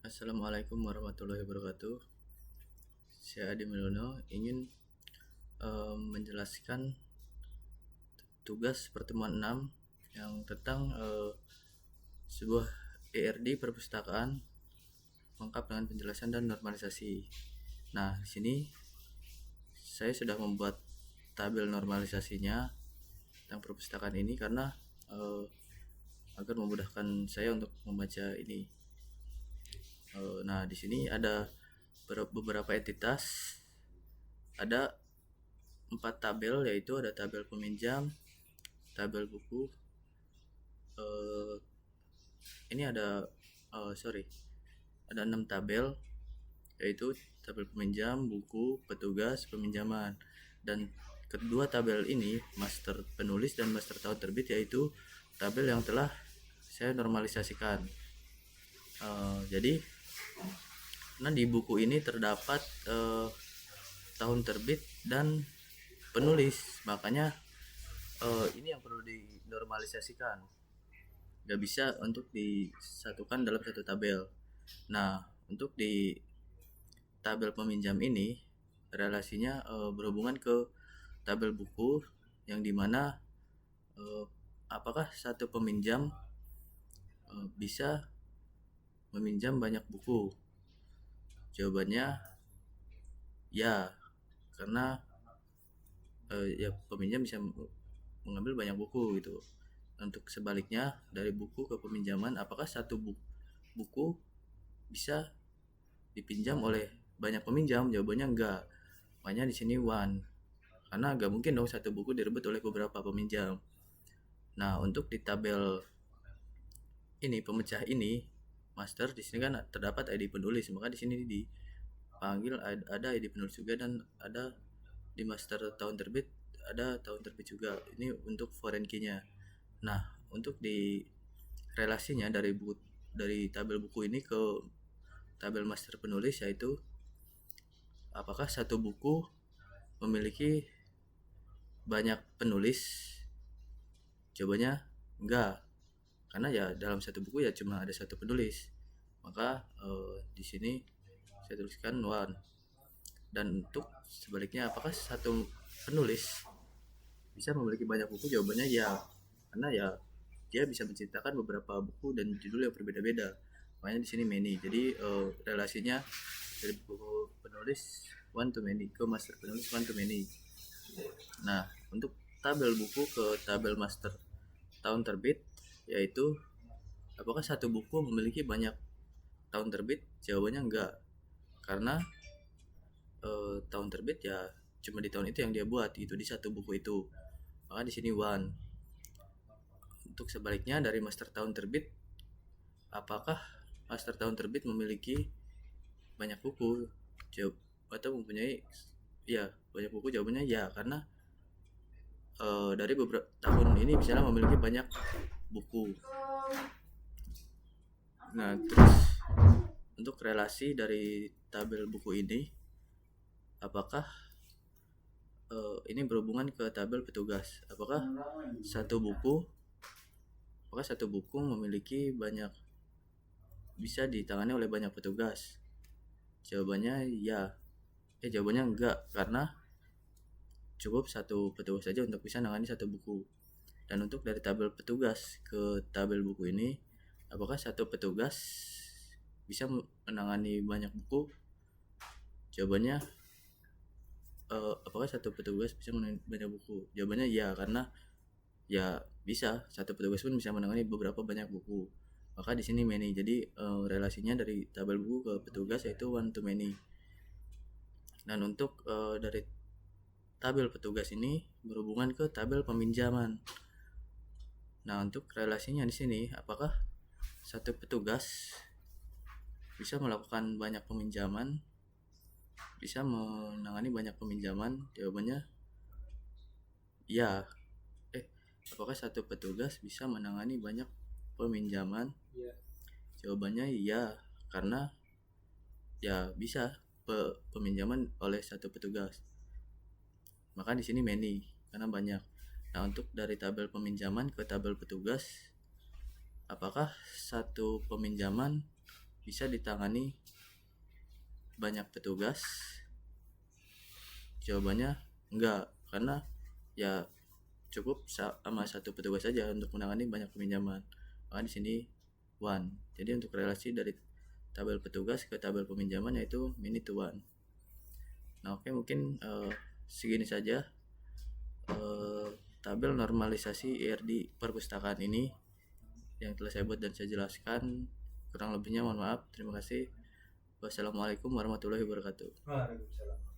Assalamualaikum warahmatullahi wabarakatuh. Saya Adi Milono ingin menjelaskan tugas pertemuan 6 yang tentang sebuah ERD perpustakaan lengkap dengan penjelasan dan normalisasi. Nah, di sini saya sudah membuat tabel normalisasinya tentang perpustakaan ini karena agar memudahkan saya untuk membaca ini. Nah, di sini ada beberapa entitas, ada 4 tabel, yaitu ada tabel peminjam, tabel buku, ini ada ada 6 tabel, yaitu tabel peminjam, buku, petugas, peminjaman. Dan kedua tabel ini master penulis dan master tahun terbit, yaitu tabel yang telah saya normalisasikan. Jadi di buku ini terdapat tahun terbit dan penulis, makanya ini yang perlu dinormalisasikan, nggak bisa untuk disatukan dalam satu tabel. Nah, untuk di tabel peminjam ini relasinya berhubungan ke tabel buku, yang dimana apakah satu peminjam bisa meminjam banyak buku. Jawabannya ya, karena ya peminjam bisa mengambil banyak buku gitu. Untuk sebaliknya, dari buku ke peminjaman, apakah satu buku bisa dipinjam oleh banyak peminjam? Jawabannya enggak. Makanya di sini one, karena enggak mungkin dong satu buku direbut oleh beberapa peminjam. Nah, untuk di tabel ini, pemecah ini, master, di sini kan terdapat ID penulis, maka di sini dipanggil ada ID penulis juga, dan ada di master tahun terbit ada tahun terbit juga. Ini untuk foreign key-nya. Nah, untuk di relasinya dari tabel buku ini ke tabel master penulis, yaitu apakah satu buku memiliki banyak penulis? Jawabannya enggak, karena ya dalam satu buku ya cuma ada satu penulis. Maka di sini saya tuliskan one. Dan untuk sebaliknya, apakah satu penulis bisa memiliki banyak buku? Jawabannya ya, karena ya dia bisa menciptakan beberapa buku dan judul yang berbeda-beda. Makanya di sini many. Jadi relasinya dari buku penulis one to many ke master penulis one to many. Nah, untuk tabel buku ke tabel master tahun terbit, yaitu apakah satu buku memiliki banyak tahun terbit? Jawabannya enggak, karena tahun terbit ya cuma di tahun itu yang dia buat, itu di satu buku itu. Maka di sini one. Untuk sebaliknya, dari master tahun terbit, apakah master tahun terbit memiliki banyak buku atau mempunyai banyak buku? Jawabannya ya, karena dari beberapa tahun ini misalnya memiliki banyak buku. Nah, terus untuk relasi dari tabel buku ini, apakah ini berhubungan ke tabel petugas? Apakah satu buku memiliki banyak, bisa ditangani oleh banyak petugas? Jawabannya ya. Jawabannya enggak, karena cukup satu petugas saja untuk bisa menangani satu buku. Dan untuk dari tabel petugas ke tabel buku ini, apakah satu petugas bisa menangani banyak buku? Jawabannya apakah satu petugas bisa menangani banyak buku? Jawabannya ya, karena ya bisa, satu petugas pun bisa menangani beberapa banyak buku. Maka di sini many. Jadi relasinya dari tabel buku ke petugas yaitu one to many. Dan untuk dari tabel petugas ini berhubungan ke tabel peminjaman. Nah, untuk relasinya di sini, apakah satu petugas bisa melakukan banyak peminjaman, bisa menangani banyak peminjaman? Jawabannya ya. Apakah satu petugas bisa menangani banyak peminjaman? Jawabannya iya, karena ya bisa peminjaman oleh satu petugas. Maka di sini many, karena banyak. Nah, untuk dari tabel peminjaman ke tabel petugas, apakah satu peminjaman bisa ditangani banyak petugas? Jawabannya enggak, karena ya cukup sama satu petugas saja untuk menangani banyak peminjaman. Maka di sini one. Jadi untuk relasi dari tabel petugas ke tabel peminjaman yaitu minute to one. Nah, oke, mungkin segini saja tabel normalisasi IRD perpustakaan ini yang telah saya buat dan saya jelaskan. Kurang lebihnya mohon maaf. Terima kasih. Wassalamualaikum warahmatullahi wabarakatuh. Waalaikumsalam.